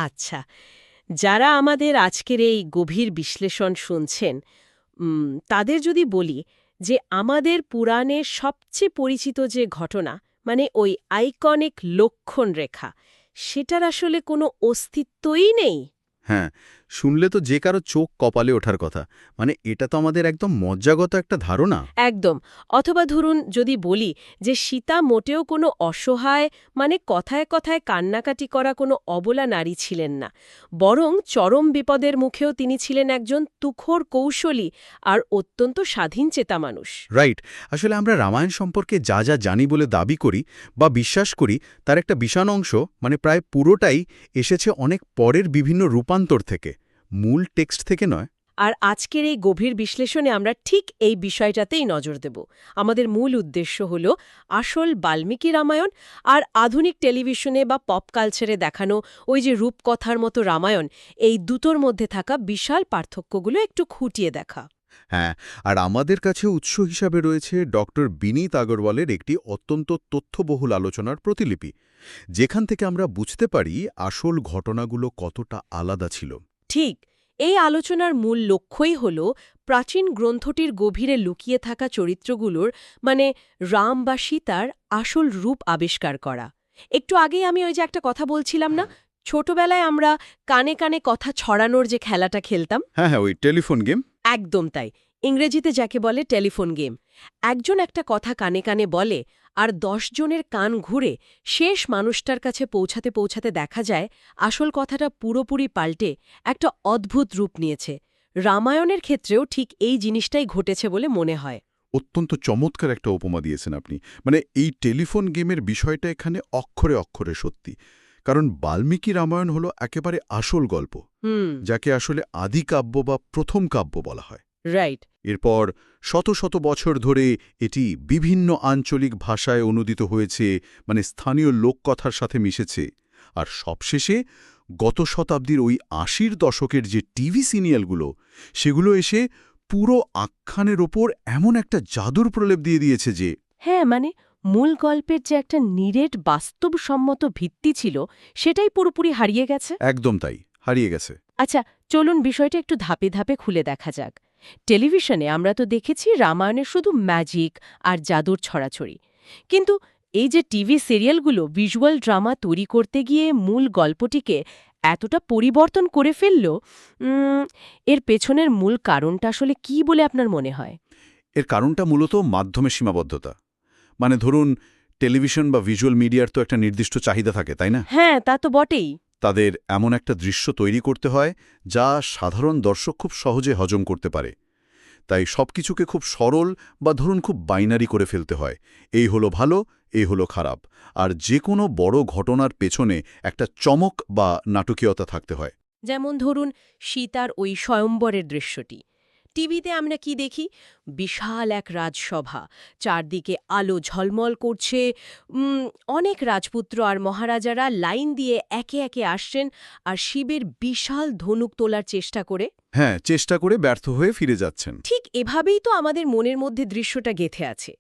আচ্ছা, যারা আমাদের আজকের এই গভীর বিশ্লেষণ শুনছেন, তাদের যদি বলি যে আমাদের পুরাণের সবচেয়ে পরিচিত যে ঘটনা, মানে ওই আইকনিক লক্ষণ রেখা, সেটার আসলে কোনো অস্তিত্বই নেই। হ্যাঁ, শুনলে তো যে কারো চোখ কপালে ওঠার কথা। মানে এটা তো আমাদের একদম মজ্জাগত একটা ধারণা। একদম। অথবা ধরুন যদি বলি যে সীতা মোটেও কোনো অসহায়, মানে কথায় কথায় কান্নাকাটি করা কোনো অবলা নারী ছিলেন না, বরং চরম বিপদের মুখেও তিনি ছিলেন একজন তুখোড় কৌশলী আর অত্যন্ত স্বাধীনচেতা মানুষ। রাইট। আসলে আমরা রামায়ণ সম্পর্কে যা যা জানি বলে দাবি করি বা বিশ্বাস করি, তার একটা বিশাল অংশ, মানে প্রায় পুরোটাই এসেছে অনেক পরের বিভিন্ন রূপান্তর থেকে, মূল টেক্সট থেকে নয়। আর আজকের এই গভীর বিশ্লেষণে আমরা ঠিক এই বিষয়টাতেই নজর দেব। আমাদের মূল উদ্দেশ্য হল আসল বাল্মীকি রামায়ণ আর আধুনিক টেলিভিশনে বা পপ কালচারে দেখানো ওই যে রূপকথার মতো রামায়ণ, এই দুটোর মধ্যে থাকা বিশাল পার্থক্যগুলো একটু খুঁটিয়ে দেখা। হ্যাঁ, আর আমাদের কাছে উৎস হিসাবে রয়েছে ডক্টর বিনীত আগরওয়ালের একটি অত্যন্ত তথ্যবহুল আলোচনার প্রতিলিপি, যেখান থেকে আমরা বুঝতে পারি আসল ঘটনাগুলো কতটা আলাদা ছিল। ঠিক, এই আলোচনার মূল লক্ষ্যই হল প্রাচীন গ্রন্থটির গভীরে লুকিয়ে থাকা চরিত্রগুলোর, মানে রাম বা সীতার আসল রূপ আবিষ্কার করা। একটু আগেই আমি ওই যে একটা কথা বলছিলাম না, ছোটবেলায় আমরা কানে কানে কথা ছড়ানোর যে খেলাটা খেলতাম। হ্যাঁ হ্যাঁ, ওই টেলিফোন গেম। একদম তাই। ইংরেজিতে যাকে বলে টেলিফোন গেম। একজন একটা কথা কানে কানে বলে, আর 10 জনের কান ঘুরে শেষ মানুষটার কাছে পৌঁছাতে পৌঁছাতে দেখা যায় আসল কথাটা পুরোপুরি পাল্টে একটা অদ্ভুত রূপ নিয়েছে। রামায়ণের ক্ষেত্রেও ঠিক এই জিনিসটাই ঘটেছে বলে মনে হয়। অত্যন্ত চমৎকার একটা উপমা দিয়েছেন আপনি। মানে এই টেলিফোন গেমের বিষয়টা এখানে অক্ষরে অক্ষরে সত্যি। কারণ বাল্মীকি রামায়ণ হলো একেবারে আসল গল্প, যাকে আসলে আদি কাব্য বা প্রথম কাব্য বলা হয়। রাইট। এরপর শত শত বছর ধরে এটি বিভিন্ন আঞ্চলিক ভাষায় অনুদিত হয়েছে, মানে স্থানীয় লোককথার সাথে মিশেছে। আর সবশেষে গত শতাব্দীর ওই ৮০-র দশকের যে টিভি সিরিয়ালগুলো, সেগুলো এসে পুরো আখ্যানের ওপর এমন একটা জাদুর প্রলেপ দিয়ে দিয়েছে যে হ্যাঁ, মানে মূল গল্পের যে একটা নিরেট বাস্তবসম্মত ভিত্তি ছিল, সেটাই পুরোপুরি হারিয়ে গেছে। একদম তাই, হারিয়ে গেছে। আচ্ছা, চলুন বিষয়টা একটু ধাপে ধাপে খুলে দেখা যাক। টেলিভিশনে আমরা তো দেখেছি রামায়ণের শুধু ম্যাজিক আর জাদুর ছড়াছড়ি, কিন্তু এই যে টিভি সিরিয়ালগুলো ভিজুয়াল ড্রামা তৈরি করতে গিয়ে মূল গল্পটিকে এতটা পরিবর্তন করে ফেলল, এর পেছনের মূল কারণটা আসলে কি বলে আপনার মনে হয়? এর কারণটা মূলত মাধ্যমের সীমাবদ্ধতা। মানে ধরুন, টেলিভিশন বা ভিজুয়াল মিডিয়ার তো একটা নির্দিষ্ট চাহিদা থাকে, তাই না? হ্যাঁ, তা তো বটেই। তাদের এমন একটা দৃশ্য তৈরি করতে হয় যা সাধারণ দর্শক খুব সহজে হজম করতে পারে। তাই সবকিছুকে খুব সরল বা ধরুন খুব বাইনারি করে ফেলতে হয়। এই হলো ভালো, এই হলো খারাপ। আর যে কোনো বড় ঘটনার পেছনে একটা চমক বা নাটকীয়তা থাকতে হয়। যেমন ধরুন সীতার ওই স্বয়ম্বরের দৃশ্যটি। টিভিতে আমরা কি দেখি? বিশাল এক রাজসভা, চারদিকে আলো ঝলমল করছে, অনেক রাজপুত্র আর মহারাজারা লাইন দিয়ে একে একে আসছেন, আর শিবের বিশাল ধনুক তোলার চেষ্টা করে। হ্যাঁ, চেষ্টা করে ব্যর্থ হয়ে ফিরে যাচ্ছেন। ঠিক এভাবেই তো আমাদের মনের মধ্যে দৃশ্যটা গেঁথে আছে।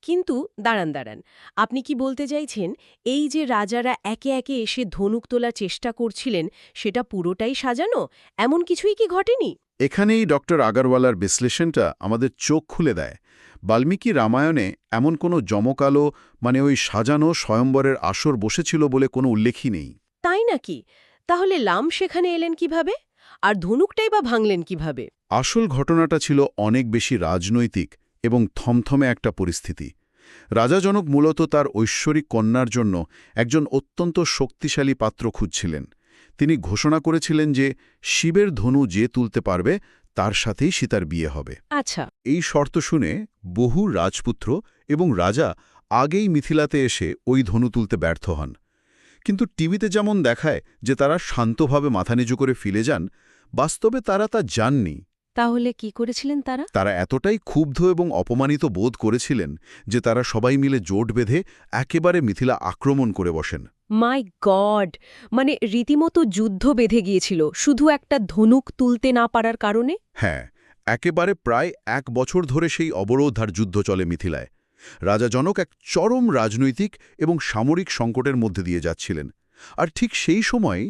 কিন্তু দাঁড়ান দাঁড়ান, আপনি কি বলতে চাইছেন এই যে রাজারা একে একে এসে ধনুক তোলার চেষ্টা করছিলেন, সেটা পুরোটাই সাজানো? এমন কিছুই কি ঘটেনি? এখানেই ডক্টর আগরওয়ালার বিশ্লেষণটা আমাদের চোখ খুলে দেয়। বাল্মীকি রামায়ণে এমন কোনো জমকালো, মানে ওই সাজানো স্বয়ম্বরের আসর বসেছিল বলে কোনো উল্লেখই নেই। তাই নাকি? তাহলে লাম সেখানে এলেন কিভাবে? আর ধনুকটাই বা ভাঙলেন কিভাবে? আসল ঘটনাটা ছিল অনেক বেশি রাজনৈতিক এবং থমথমে একটা পরিস্থিতি। রাজা জনক মূলত তার ঐশ্বরিক কন্যার জন্য একজন অত্যন্ত শক্তিশালী পাত্র খুঁজছিলেন। তিনি ঘোষণা করেছিলেন যে শিবের ধনু যে তুলতে পারবে তার সাথেই সীতার বিয়ে হবে। আচ্ছা। এই শর্ত শুনে বহু রাজপুত্র এবং রাজা আগেই মিথিলাতে এসে ওই ধনু তুলতে ব্যর্থ হন। কিন্তু টিভিতে যেমন দেখায় যে তারা শান্তভাবে মাথা নিচু করে ফিরে যান, বাস্তবে তারা তা যাননি। তাহলে কি করেছিলেন তারা? তারা এতটাই ক্ষুব্ধ এবং অপমানিত বোধ করেছিলেন যে তারা সবাই মিলে জোট বেঁধে একেবারে মিথিলা আক্রমণ করে বসেন। মাই গড! মানে রীতিমতো যুদ্ধ বেঁধে গিয়েছিল শুধু একটা ধনুক তুলতে না পারার কারণে? হ্যাঁ, একেবারে প্রায় ১ বছর ধরে সেই অবরোধ আর যুদ্ধ চলে মিথিলায়। রাজা জনক এক চরম রাজনৈতিক এবং সামরিক সংকটের মধ্যে দিয়ে যাচ্ছিলেন। আর ঠিক সেই সময়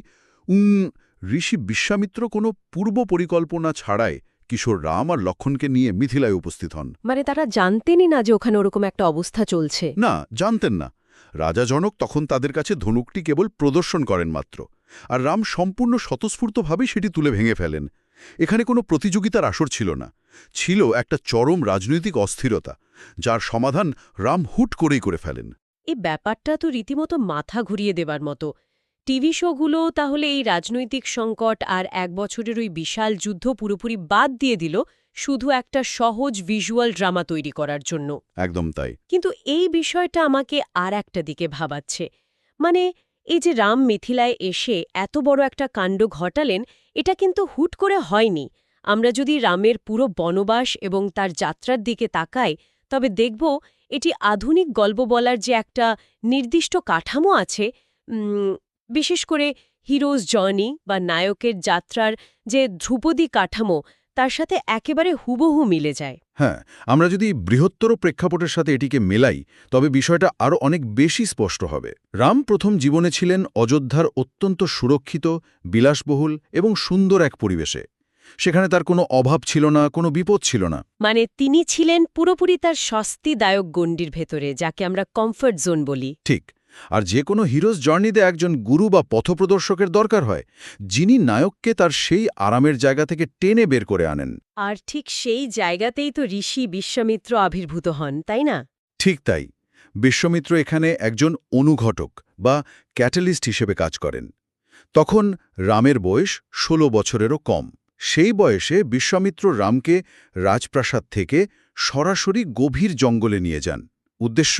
ঋষি বিশ্বামিত্র কোনো পূর্ব পরিকল্পনা ছাড়াই কিশোর রাম আর লক্ষণকে নিয়ে মিথিলায় উপস্থিত হন। মানে তারা জানতেনই না যে ওখানে ওরকম একটা অবস্থা চলছে। না, জানতেন না। রাজা জনক তখন তাদের কাছে ধনুকটি কেবল প্রদর্শন করেন মাত্র, আর রাম সম্পূর্ণ স্বতঃস্ফূর্তভাবেই সেটি তুলে ভেঙে ফেলেন। এখানে কোনো প্রতিযোগিতার আসর ছিল না, ছিল একটা চরম রাজনৈতিক অস্থিরতা, যার সমাধান রাম হুট করেই করে ফেলেন। এই ব্যাপারটা তো রীতিমতো মাথা ঘুরিয়ে দেবার মতো। টিভি শোগুলো তাহলে এই রাজনৈতিক সংকট আর ১ বছরের ওই বিশাল যুদ্ধ পুরোপুরি বাদ দিয়ে দিল শুধু একটা সহজ ভিজুয়াল ড্রামা তৈরি করার জন্য। একদম তাই। কিন্তু এই বিষয়টা আমাকে আর একটা দিকে ভাবাচ্ছে। মানে এই যে রাম মিথিলায় এসে এত বড় একটা কাণ্ড ঘটালেন, এটা কিন্তু হুট করে হয়নি। আমরা যদি রামের পুরো বনবাস এবং তার যাত্রার দিকে তাকাই, তবে দেখব এটি আধুনিক গল্প বলার যে একটা নির্দিষ্ট কাঠামো আছে, বিশেষ করে হিরোজ জার্নি বা নায়কের যাত্রার যে ধ্রুপদী কাঠামো, তার সাথে একেবারে হুবহু মিলে যায়। হ্যাঁ, আমরা যদি বৃহত্তর প্রেক্ষাপটের সাথে এটিকে মেলাই, তবে বিষয়টা আরও অনেক বেশি স্পষ্ট হবে। রাম প্রথম জীবনে ছিলেন অযোধ্যার অত্যন্ত সুরক্ষিত, বিলাসবহুল এবং সুন্দর এক পরিবেশে। সেখানে তার কোনো অভাব ছিল না, কোনো বিপদ ছিল না। মানে তিনি ছিলেন পুরোপুরি তার স্বস্তিদায়ক গণ্ডির ভেতরে, যাকে আমরা কমফর্ট জোন বলি। ঠিক। আর যে কোনো হিরোজ জার্নিতে একজন গুরু বা পথপ্রদর্শকের দরকার হয়, যিনি নায়ককে তার সেই আরামের জায়গা থেকে টেনে বের করে আনেন। আর ঠিক সেই জায়গাতেই তো ঋষি বিশ্বামিত্র আবির্ভূত হন, তাই না? ঠিক তাই। বিশ্বমিত্র এখানে একজন অনুঘটক বা ক্যাটালিস্ট হিসেবে কাজ করেন। তখন রামের বয়স ১৬ বছরেরও কম। সেই বয়সে বিশ্বামিত্র রামকে রাজপ্রাসাদ থেকে সরাসরি গভীর জঙ্গলে নিয়ে যান। উদ্দেশ্য,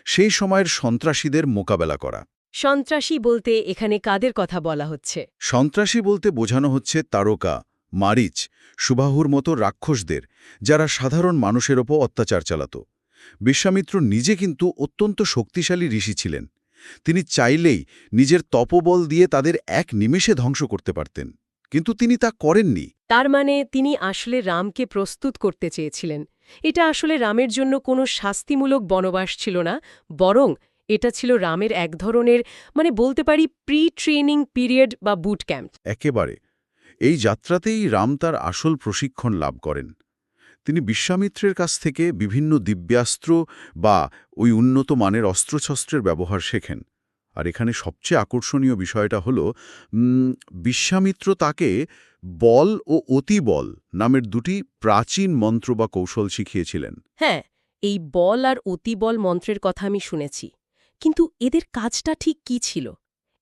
সেই সময়ের সন্ত্রাসীদের মোকাবেলা করা। সন্ত্রাসী বলতে এখানে কাদের কথা বলা হচ্ছে? সন্ত্রাসী বলতে বোঝানো হচ্ছে তারকা, মারিচ, সুবাহুর মতো রাক্ষসদের, যারা সাধারণ মানুষের ওপর অত্যাচার চালাত। বিশ্বামিত্র নিজে কিন্তু অত্যন্ত শক্তিশালী ঋষি ছিলেন। তিনি চাইলেই নিজের তপবল দিয়ে তাদের এক নিমেষে ধ্বংস করতে পারতেন, কিন্তু তিনি তা করেননি। তার মানে তিনি আসলে রামকে প্রস্তুত করতে চেয়েছিলেন। এটা আসলে রামের জন্য কোনো শাস্তিমূলক বনবাস ছিল না, বরং এটা ছিল রামের এক ধরনের, মানে বলতে পারি, প্রি ট্রেনিং পিরিয়ড বা বুট ক্যাম্প। একেবারে। এই যাত্রাতেই রাম তার আসল প্রশিক্ষণ লাভ করেন। তিনি বিশ্বামিত্রের কাছ থেকে বিভিন্ন দিব্যাস্ত্র বা ওই উন্নত মানের অস্ত্রশস্ত্রের ব্যবহার শেখেন। আর এখানে সবচেয়ে আকর্ষণীয় বিষয়টা হল, বিশ্বামিত্র তাকে বল ও অতিবল নামের দুটি প্রাচীন মন্ত্র বা কৌশল শিখিয়েছিলেন। হ্যাঁ, এই বল আর অতিবল মন্ত্রের কথা আমি শুনেছি। কিন্তু এদের কাজটা ঠিক কি ছিল?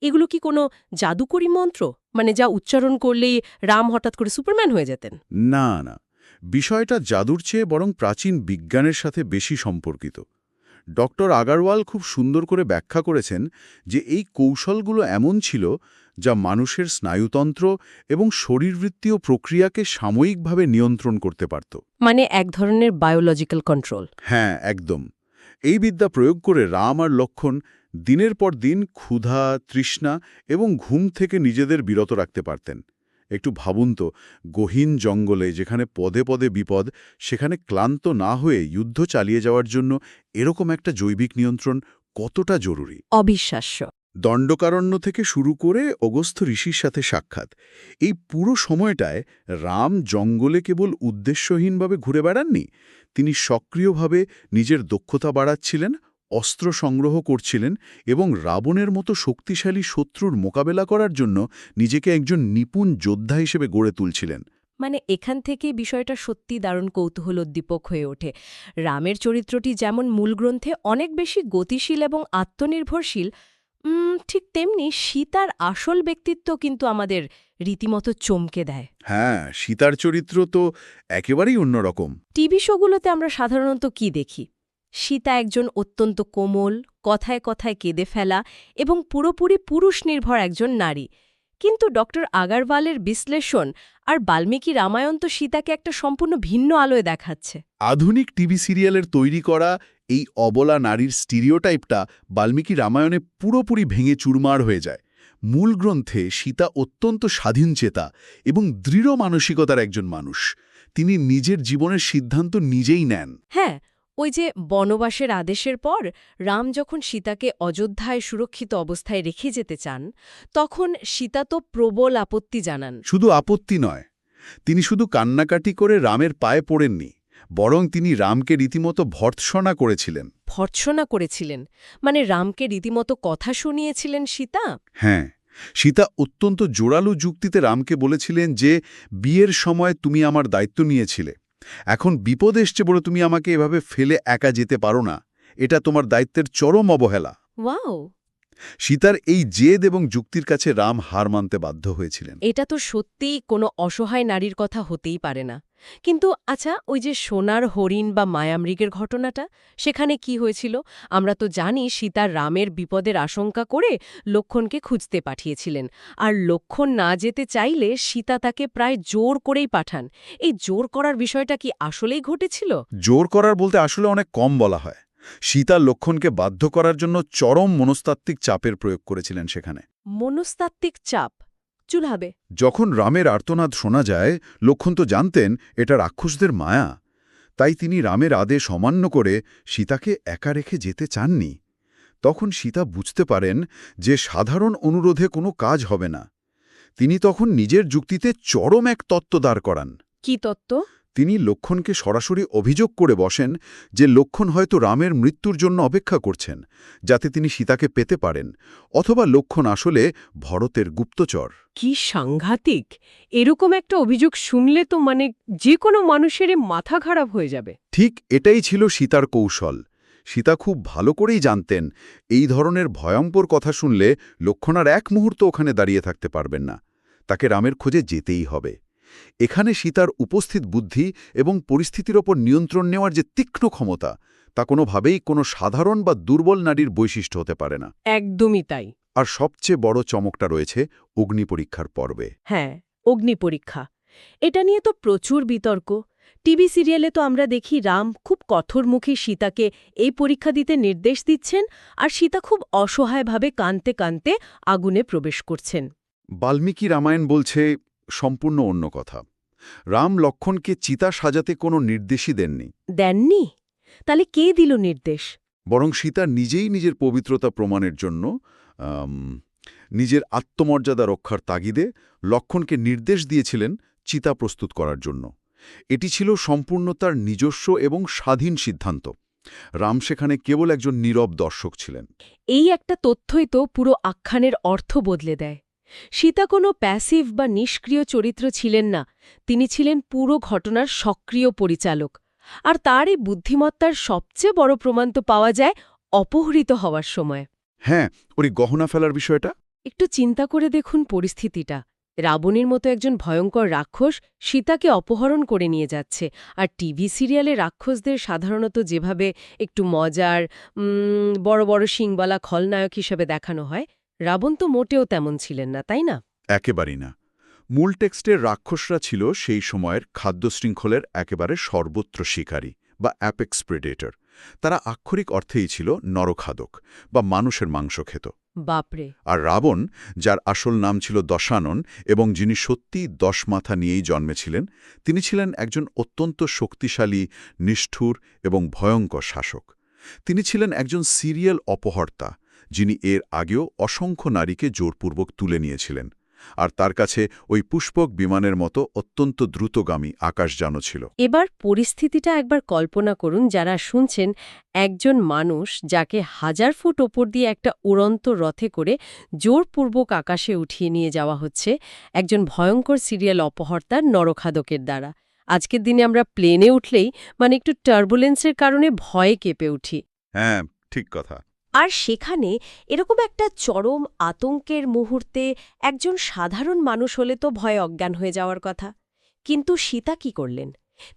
এগুলো কি কোনো জাদুকরি মন্ত্র, মানে যা উচ্চারণ করলেই রাম হঠাৎ করে সুপারম্যান হয়ে যেতেন? না, না। বিষয়টা জাদুর চেয়ে বরং প্রাচীন বিজ্ঞানের সাথে বেশি সম্পর্কিত। ডক্টর আগারওয়াল খুব সুন্দর করে ব্যাখ্যা করেছেন যে এই কৌশলগুলো এমন ছিল যা মানুষের স্নায়ুতন্ত্র এবং শরীরবৃত্তীয় প্রক্রিয়াকে সাময়িকভাবে নিয়ন্ত্রণ করতে পারত। মানে এক ধরনের বায়োলজিক্যাল কন্ট্রোল। হ্যাঁ, একদম। এই বিদ্যা প্রয়োগ করে রাম আর লক্ষণ দিনের পর দিন ক্ষুধা, তৃষ্ণা এবং ঘুম থেকে নিজেদের বিরত রাখতে পারতেন। একটু ভাবুন তো, গহীন জঙ্গলে যেখানে পদে পদে বিপদ, সেখানে ক্লান্ত না হয়ে যুদ্ধ চালিয়ে যাওয়ার জন্য এরকম একটা জৈবিক নিয়ন্ত্রণ কতটা জরুরি। অবিশ্বাস্য। দণ্ডকারণ্য থেকে শুরু করে অগস্ত্য ঋষির সাথে সাক্ষাৎ, এই পুরো সময়টায় রাম জঙ্গলে কেবল উদ্দেশ্যহীনভাবে ঘুরে বেড়াননি। তিনি সক্রিয়ভাবে নিজের দক্ষতা বাড়াচ্ছিলেন, অস্ত্র সংগ্রহ করছিলেন এবং রাবণের মতো শক্তিশালী শত্রুর মোকাবেলা করার জন্য নিজেকে একজন নিপুণ যোদ্ধা হিসেবে গড়ে তুলছিলেন। মানে এখান থেকে বিষয়টা সত্যি দারুণ কৌতূহলোদ্দীপক হয়ে ওঠে। রামের চরিত্রটি যেমন মূল গ্রন্থে অনেক বেশি গতিশীল এবং আত্মনির্ভরশীল, ঠিক তেমনি সীতার আসল ব্যক্তিত্ব কিন্তু আমাদের রীতিমতো চমকে দেয়। হ্যাঁ, সীতার চরিত্র তো একেবারেই অন্যরকম। টিভি শোগুলোতে আমরা সাধারণত কি দেখি? সীতা একজন অত্যন্ত কোমল, কথায় কথায় কেঁদে ফেলা এবং পুরোপুরি পুরুষ নির্ভর একজন নারী। কিন্তু ডক্টর আগারওয়ালের বিশ্লেষণ আর বাল্মীকি রামায়ণ তো সীতাকে একটা সম্পূর্ণ ভিন্ন আলোয় দেখাচ্ছে। আধুনিক টিভি সিরিয়ালের তৈরি করা এই অবলা নারীর স্টিরিওটাইপটা বাল্মীকি রামায়ণে পুরোপুরি ভেঙে চুরমার হয়ে যায়। মূল গ্রন্থে সীতা অত্যন্ত স্বাধীনচেতা এবং দৃঢ় মানসিকতার একজন মানুষ। তিনি নিজের জীবনের সিদ্ধান্ত নিজেই নেন। হ্যাঁ, ওই যে বনবাসের আদেশের পর রাম যখন সীতাকে অযোধ্যায় সুরক্ষিত অবস্থায় রেখে যেতে চান, তখন সীতা তো প্রবল আপত্তি জানান। শুধু আপত্তি নয়, তিনি শুধু কান্নাকাটি করে রামের পায়ে পড়েননি, বরং তিনি রামকে রীতিমতো ভর্ৎসনা করেছিলেন। ভর্ৎসনা করেছিলেন মানে রামকে রীতিমতো কথা শুনিয়েছিলেন সীতা? হ্যাঁ, সীতা অত্যন্ত জোরালো যুক্তিতে রামকে বলেছিলেন যে বিয়ের সময় তুমি আমার দায়িত্ব নিয়েছিলে, এখন বিপদ এসছে বলে তুমি আমাকে এভাবে ফেলে একা যেতে পারো না, এটা তোমার দায়িত্বের চরম অবহেলা। ওয়াও! সীতার এই জেদ এবং যুক্তির কাছে রাম হার মানতে বাধ্য হয়েছিলেন। এটা তো সত্যিই কোনো অসহায় নারীর কথা হতেই পারে না। কিন্তু আচ্ছা, ওই যে সোনার হরিণ বা মায়ামৃগের ঘটনাটা, সেখানে কি হয়েছিল? আমরা তো জানি সীতা রামের বিপদের আশঙ্কা করে লক্ষ্মণকে খুঁজতে পাঠিয়েছিলেন, আর লক্ষ্মণ না যেতে চাইলে সীতা তাকে প্রায় জোর করেই পাঠান। এই জোর করার বিষয়টা কি আসলেই ঘটেছিল? জোর করার বলতে আসলে অনেক কম বলা হয়। সীতা লক্ষ্মণকে বাধ্য করার জন্য চরম মনস্তাত্ত্বিক চাপের প্রয়োগ করেছিলেন সেখানে। মনস্তাত্ত্বিক চাপ চুলাবে? যখন রামের আর্তনাদ শোনা যায়, লক্ষ্মণ তো জানতেন এটা রাক্ষসদের মায়া, তাই তিনি রামের আদেশ অমান্য করে সীতাকে একা রেখে যেতে চাননি। তখন সীতা বুঝতে পারেন যে সাধারণ অনুরোধে কোনো কাজ হবে না। তিনি তখন নিজের যুক্তিতে চরম এক তত্ত্ব দাঁড় করান। কি তত্ত্ব? তিনি লক্ষ্মণকে সরাসরি অভিযোগ করে বসেন যে লক্ষ্মণ হয়তো রামের মৃত্যুর জন্য অপেক্ষা করছেন, যাতে তিনি সীতাকে পেতে পারেন, অথবা লক্ষ্মণ আসলে ভরতের গুপ্তচর। কি সাংঘাতিক! এরকম একটা অভিযোগ শুনলে তো মানে যে কোনো মানুষেরই মাথা খারাপ হয়ে যাবে। ঠিক এটাই ছিল সীতার কৌশল। সীতা খুব ভালো করেই জানতেন এই ধরনের ভয়ঙ্কর কথা শুনলে লক্ষ্মণ আর এক মুহূর্ত ওখানে দাঁড়িয়ে থাকতে পারবেন না, তাকে রামের খোঁজে যেতেই হবে। এখানে সীতার উপস্থিত বুদ্ধি এবং পরিস্থিতির ওপর নিয়ন্ত্রণ নেওয়ার যে তীক্ষ্ণ ক্ষমতা, তা কোনোভাবেই কোনো সাধারণ বা দুর্বল নারীর বৈশিষ্ট্য হতে পারে না। একদমই তাই। আর সবচেয়ে বড় চমকটা রয়েছে অগ্নিপরীক্ষার পর্বে। হ্যাঁ, অগ্নি পরীক্ষা। এটা নিয়ে তো প্রচুর বিতর্ক। টিভি সিরিয়ালে তো আমরা দেখি রাম খুব কঠোরমুখী সীতাকে এই পরীক্ষা দিতে নির্দেশ দিচ্ছেন, আর সীতা খুব অসহায়ভাবে কাঁদতে কাঁদতে আগুনে প্রবেশ করছেন। বাল্মীকি রামায়ণ বলছে সম্পূর্ণ অন্য কথা। রাম লক্ষ্মণকে চিতা সাজাতে কোনো নির্দেশই দেননি। দেননি? তাহলে কে দিল নির্দেশ? বরং সীতা নিজেই নিজের পবিত্রতা প্রমাণের জন্য, নিজের আত্মমর্যাদা রক্ষার তাগিদে লক্ষ্মণকে নির্দেশ দিয়েছিলেন চিতা প্রস্তুত করার জন্য। এটি ছিল সম্পূর্ণ তার নিজস্ব এবং স্বাধীন সিদ্ধান্ত। রাম সেখানে কেবল একজন নীরব দর্শক ছিলেন। এই একটা তথ্যই তো পুরো আখ্যানের অর্থ বদলে দেয়। সীতা কোনো প্যাসিভ বা নিষ্ক্রিয় চরিত্র ছিলেন না, তিনি ছিলেন পুরো ঘটনার সক্রিয় পরিচালক। আর তার এই বুদ্ধিমত্তার সবচেয়ে বড় প্রমাণ তো পাওয়া যায় অপহৃত হওয়ার সময়। হ্যাঁ, ওই গহনা ফেলার বিষয়টা। একটু চিন্তা করে দেখুন পরিস্থিতিটা। রাবণীর মতো একজন ভয়ঙ্কর রাক্ষস সীতাকে অপহরণ করে নিয়ে যাচ্ছে, আর টিভি সিরিয়ালে রাক্ষসদের সাধারণত যেভাবে একটু মজার, বড় বড় শিংবালা খলনায়ক হিসেবে দেখানো হয়, রাবণ তো মোটেও তেমন ছিলেন না, তাই না? একেবারেই না। মূল টেক্সটের রাক্ষসরা ছিল সেই সময়ের খাদ্য শৃঙ্খলের একেবারে সর্বত্র শিকারী বা অ্যাপেক্স প্রেডেটর। তারা আক্ষরিক অর্থেই ছিল নরখাদক বা মানুষের মাংস খেত। বাপরে! আর রাবণ, যার আসল নাম ছিল দশানন এবং যিনি সত্যি 10 মাথা নিয়েই জন্মেছিলেন, তিনি ছিলেন একজন অত্যন্ত শক্তিশালী, নিষ্ঠুর এবং ভয়ঙ্কর শাসক। তিনি ছিলেন একজন সিরিয়াল অপহর্তা, যিনি এর আগেও অসংখ্য নারীকে জোরপূর্বক তুলে নিয়েছিলেন। আর তার কাছে ওই পুষ্পক বিমানের মতো অত্যন্ত দ্রুতগামী আকাশযানও ছিল। এবার পরিস্থিতিটা একবার কল্পনা করুন যারা শুনছেন, একজন মানুষ যাকে 1000 ফুট ওপর দিয়ে একটা উড়ন্ত রথে করে জোরপূর্বক আকাশে উঠিয়ে নিয়ে যাওয়া হচ্ছে একজন ভয়ঙ্কর সিরিয়াল অপহর্তার নরখাদকের দ্বারা। আজকের দিনে আমরা প্লেনে উঠলেই মানে একটু টার্বুলেন্সের কারণে ভয়ে কেঁপে উঠি। হ্যাঁ, ঠিক কথা। আর সেখানে এরকম একটা চরম আতঙ্কের মুহূর্তে একজন সাধারণ মানুষ হলে তো ভয়ে অজ্ঞান হয়ে যাওয়ার কথা। কিন্তু সীতা কি করলেন?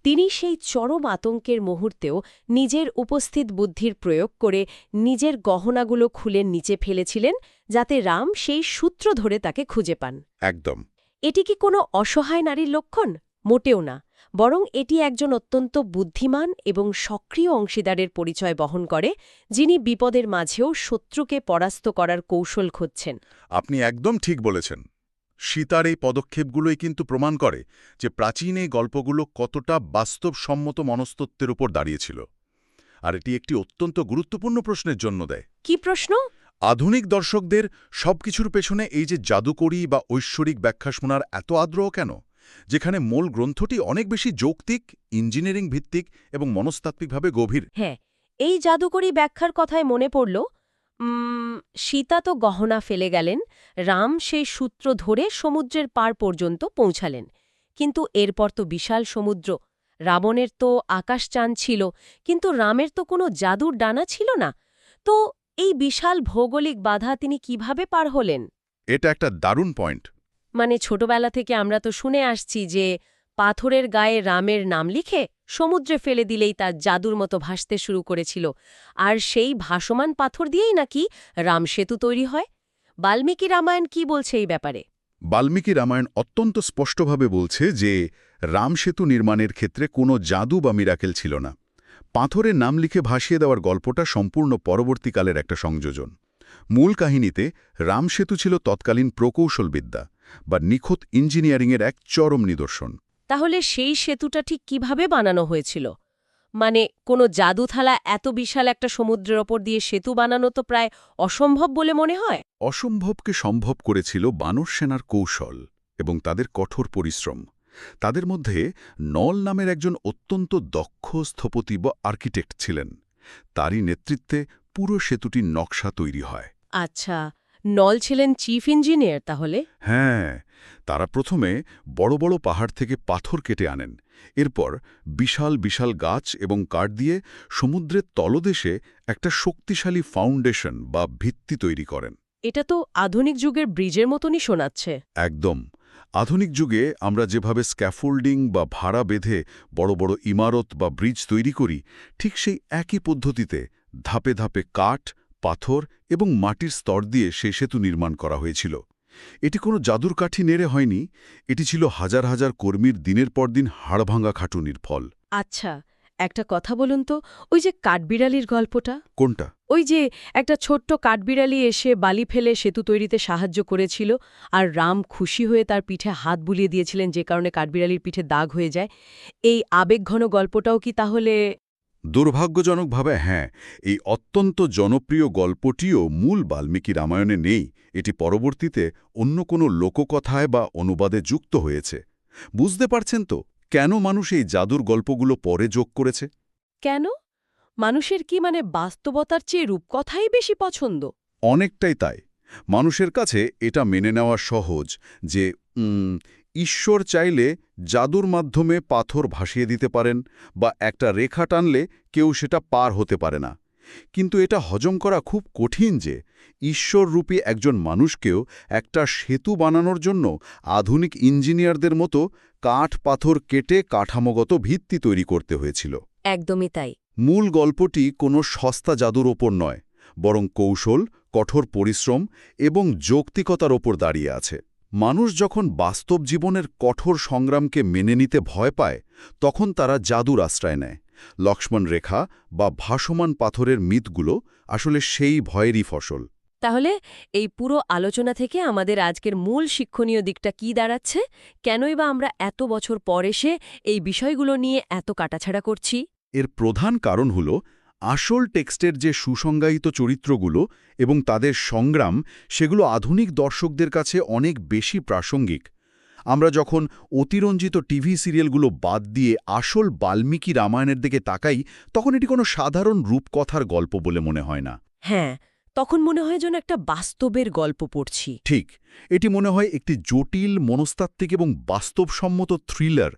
তিনি সেই চরম আতঙ্কের মুহূর্তেও নিজের উপস্থিত বুদ্ধির প্রয়োগ করে নিজের গহনাগুলো খুলে নিচে ফেলেছিলেন, যাতে রাম সেই সূত্র ধরে তাকে খুঁজে পান। একদম। এটি কি কোনো অসহায় নারীর লক্ষণ? মোটেও না, বরং এটি একজন অত্যন্ত বুদ্ধিমান এবং সক্রিয় অংশীদারের পরিচয় বহন করে, যিনি বিপদের মাঝেও শত্রুকে পরাস্ত করার কৌশল খুঁজছেন। আপনি একদম ঠিক বলেছেন। সীতার এই পদক্ষেপগুলোই কিন্তু প্রমাণ করে যে প্রাচীন এই গল্পগুলো কতটা বাস্তবসম্মত মনস্তত্ত্বের উপর দাঁড়িয়েছিল। আর এটি একটি অত্যন্ত গুরুত্বপূর্ণ প্রশ্নের জন্ম দেয়। কি প্রশ্ন? আধুনিক দর্শকদের সবকিছুর পেছনে এই যে জাদুকরী বা ঐশ্বরিক ব্যাখ্যা শোনার এত আগ্রহ কেন, যেখানে মূল গ্রন্থটি অনেক বেশি যৌক্তিক, ইঞ্জিনিয়ারিং ভিত্তিক এবং মনস্তাত্ত্বিকভাবে গভীর। হ্যাঁ, এই জাদুকরী ব্যাখ্যার কথায় মনে পড়ল, সীতা তো গহনা ফেলে গেলেন, রাম সেই সূত্র ধরে সমুদ্রের পার পর্যন্ত পৌঁছালেন। কিন্তু এরপর তো বিশাল সমুদ্র। রাবণের তো আকাশযান ছিল, কিন্তু রামের তো কোনো জাদুর ডানা ছিল না। তো এই বিশাল ভৌগোলিক বাধা তিনি কিভাবে পার হলেন? এটা একটা দারুণ পয়েন্ট। মানে ছোটবেলা থেকে আমরা তো শুনে আসছি যে পাথরের গায়ে রামের নাম লিখে সমুদ্রে ফেলে দিলেই তার জাদুর মতো ভাসতে শুরু করেছিল, আর সেই ভাসমান পাথর দিয়েই নাকি রামসেতু তৈরি হয়। বাল্মীকি রামায়ণ কি বলছে এই ব্যাপারে? বাল্মীকি রামায়ণ অত্যন্ত স্পষ্টভাবে বলছে যে রামসেতু নির্মাণের ক্ষেত্রে কোনো জাদু বা মিরাকেল ছিল না। পাথরের নাম লিখে ভাসিয়ে দেওয়ার গল্পটা সম্পূর্ণ পরবর্তীকালের একটা সংযোজন। মূল কাহিনীতে রামসেতু ছিল তৎকালীন প্রকৌশলবিদ্যা বা নিখুঁত ইঞ্জিনিয়ারিংয়ের এক চরম নিদর্শন। তাহলে সেই সেতুটা ঠিক কিভাবে বানানো হয়েছিল? মানে কোনো জাদু থালা এত বিশাল একটা সমুদ্রের ওপর দিয়ে সেতু বানানো তো প্রায় অসম্ভব বলে মনে হয়। অসম্ভবকে সম্ভব করেছিল বানর সেনার কৌশল এবং তাদের কঠোর পরিশ্রম। তাদের মধ্যে নল নামের একজন অত্যন্ত দক্ষ স্থপতি বা আর্কিটেক্ট ছিলেন। তারই নেতৃত্বে পুরো সেতুটির নকশা তৈরি হয়। আচ্ছা, নল ছিলেন চিফ ইঞ্জিনিয়ার তাহলে? হ্যাঁ, তারা প্রথমে বড় বড় পাহাড় থেকে পাথর কেটে আনেন। এরপর বিশাল বিশাল গাছ এবং কাঠ দিয়ে সমুদ্রের তলদেশে একটা শক্তিশালী ফাউন্ডেশন বা ভিত্তি তৈরি করেন। এটা তো আধুনিক যুগের ব্রিজের মতনই শোনাচ্ছে। একদম। আধুনিক যুগে আমরা যেভাবে স্ক্যাফোল্ডিং বা ভাড়া বেঁধে বড় বড় ইমারত বা ব্রিজ তৈরি করি, ঠিক সেই একই পদ্ধতিতে ধাপে ধাপে কাঠ, পাথর এবং মাটির স্তর দিয়ে সেই সেতু নির্মাণ করা হয়েছিল। এটি কোনো জাদুর কাঠি নেড়ে হয়নি, এটি ছিল হাজার হাজার কর্মীর দিনের পর দিন হাড়ভাঙা খাটুনির ফল। আচ্ছা, একটা কথা বলুন তো, ওই যে কাঠবিড়ালির গল্পটা, কোনটা? ওই যে একটা ছোট্ট কাঠবিড়ালি এসে বালি ফেলে সেতু তৈরিতে সাহায্য করেছিল, আর রাম খুশি হয়ে তার পিঠে হাত বুলিয়ে দিয়েছিলেন, যে কারণে কাঠবিড়ালির পিঠে দাগ হয়ে যায়। এই আবেগঘন গল্পটাও কি তাহলে? দুর্ভাগ্যজনকভাবে হ্যাঁ, এই অত্যন্ত জনপ্রিয় গল্পটিও মূল বাল্মীকি রামায়ণে নেই। এটি পরবর্তীতে অন্য কোনো লোককথায় বা অনুবাদে যুক্ত হয়েছে। বুঝতে পারছেন তো কেন মানুষ এই জাদুর গল্পগুলো পরে যোগ করেছে? কেন? মানুষের কি মানে বাস্তবতার চেয়ে রূপকথাই বেশি পছন্দ? অনেকটাই তাই। মানুষের কাছে এটা মেনে নেওয়া সহজ যে ঈশ্বর চাইলে জাদুর মাধ্যমে পাথর ভাসিয়ে দিতে পারেন বা একটা রেখা টানলে কেউ সেটা পার হতে পারে না। কিন্তু এটা হজম করা খুব কঠিন যে ঈশ্বররূপী একজন মানুষকেও একটা সেতু বানানোর জন্য আধুনিক ইঞ্জিনিয়ারদের মতো কাঠ পাথর কেটে কাঠামোগত ভিত্তি তৈরি করতে হয়েছিল। একদমই তাই। মূল গল্পটি কোনো সস্তা জাদুর ওপর নয়, বরং কৌশল, কঠোর পরিশ্রম এবং যৌক্তিকতার ওপর দাঁড়িয়ে আছে। মানুষ যখন বাস্তব জীবনের কঠোর সংগ্রামকে মেনে নিতে ভয় পায়, তখন তারা জাদুর আশ্রয় নেয়। লক্ষ্মণ রেখা বা ভাসমান পাথরের মিথগুলো আসলে সেই ভয়েরই ফসল। তাহলে এই পুরো আলোচনা থেকে আমাদের আজকের মূল শিক্ষণীয় দিকটা কি দাঁড়াচ্ছে? কেনই বা আমরা এত বছর পর এসে এই বিষয়গুলো নিয়ে এত কাটাছাড়া করছি? এর প্রধান কারণ হল আসল টেক্সটের যে সুসংজ্ঞায়িত চরিত্রগুলো এবং তাদের সংগ্রাম, সেগুলো আধুনিক দর্শকদের কাছে অনেক বেশি প্রাসঙ্গিক। আমরা যখন অতিরঞ্জিত টিভি সিরিয়ালগুলো বাদ দিয়ে আসল বাল্মীকি রামায়ণের দিকে তাকাই, তখন এটি কোনো সাধারণ রূপকথার গল্প বলে মনে হয় না। হ্যাঁ, তখন মনে হয় যেন একটা বাস্তবের গল্প পড়ছি। ঠিক, এটি মনে হয় একটি জটিল, মনস্তাত্ত্বিক এবং বাস্তবসম্মত থ্রিলার।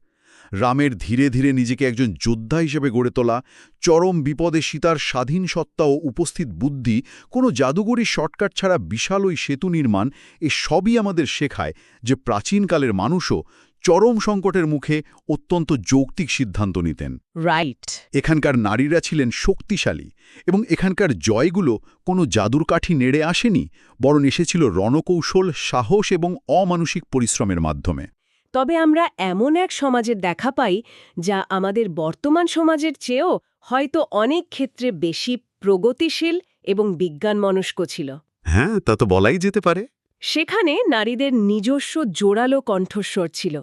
রামের ধীরে ধীরে নিজেকে একজন যোদ্ধা হিসেবে গড়ে তোলা, চরম বিপদে সীতার স্বাধীন সত্তা ও উপস্থিত বুদ্ধি, কোনো জাদুঘরী শর্টকাট ছাড়া বিশাল ওই সেতু নির্মাণ, এ সবই আমাদের শেখায় যে প্রাচীনকালের মানুষও চরম সংকটের মুখে অত্যন্ত যৌক্তিক সিদ্ধান্ত নিতেন। রাইট। এখানকার নারীরা ছিলেন শক্তিশালী এবং এখানকার জয়গুলো কোনো জাদুর কাঠি নেড়ে আসেনি, বরং এসেছিল রণকৌশল, সাহস এবং অমানুষিক পরিশ্রমের মাধ্যমে। তবে আমরা এমন এক সমাজের দেখা পাই যা আমাদের বর্তমান সমাজের চেয়েও হয়তো অনেক ক্ষেত্রে বেশি প্রগতিশীল এবং বিজ্ঞানমনস্ক ছিল। হ্যাঁ, তা তো বলাই যেতে পারে। সেখানে নারীদের নিজস্ব জোরালো কণ্ঠস্বর ছিল।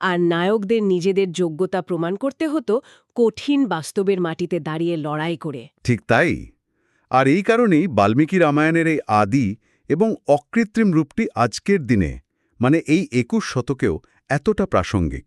আর নায়কদের নিজেদের যোগ্যতা প্রমাণ করতে হতো কঠিন বাস্তবের মাটিতে দাঁড়িয়ে লড়াই করে। ঠিক তাই। আর এই কারণেই বাল্মীকি রামায়ণের এই আদি এবং অকৃত্রিম রূপটি আজকের দিনে মানে এই ২১ শতকেও এতটা প্রাসঙ্গিক।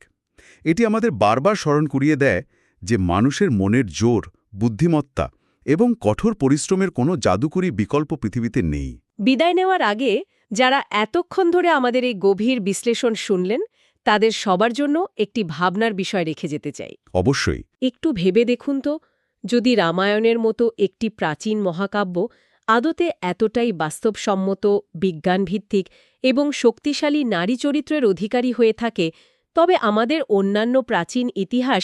এটি আমাদের বারবার স্মরণ করিয়ে দেয় যে মানুষের মনের জোর, বুদ্ধিমত্তা এবং কঠোর পরিশ্রমের কোনো জাদুকরী বিকল্প পৃথিবীতে নেই। বিদায় নেওয়ার আগে যারা এতক্ষণ ধরে আমাদের এই গভীর বিশ্লেষণ শুনলেন, তাদের সবার জন্য একটি ভাবনার বিষয় রেখে যেতে চাই। অবশ্যই। একটু ভেবে দেখুন তো, যদি রামায়ণের মতো একটি প্রাচীন মহাকাব্য আদতে এতটাই বাস্তবসম্মত, বিজ্ঞানভিত্তিক এবং শক্তিশালী নারী চরিত্রের অধিকারী হয়ে থাকে, তবে আমাদের অন্যান্য প্রাচীন ইতিহাস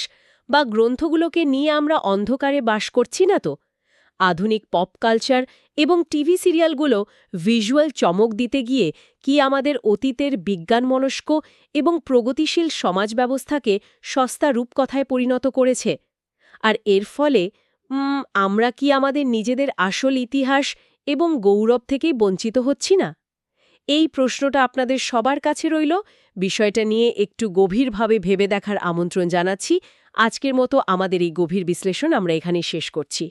বা গ্রন্থগুলোকে নিয়ে আমরা অন্ধকারে বাস করছি না তো? আধুনিক পপ কালচার এবং টিভি সিরিয়ালগুলো ভিজুয়াল চমক দিতে গিয়ে কি আমাদের অতীতের বিজ্ঞানমনস্ক এবং প্রগতিশীল সমাজ ব্যবস্থাকে সস্তা রূপকথায় পরিণত করেছে? আর এর ফলে আমরা কি আমাদের নিজেদের আসল ইতিহাস এবং গৌরব থেকেই বঞ্চিত হচ্ছি না? এই প্রশ্নটা আপনাদের সবার কাছে রইল। বিষয়টা নিয়ে একটু গভীরভাবে ভেবে দেখার আমন্ত্রণ জানাচ্ছি। আজকের মতো আমাদের এই গভীর বিশ্লেষণ আমরা এখানেই শেষ করছি।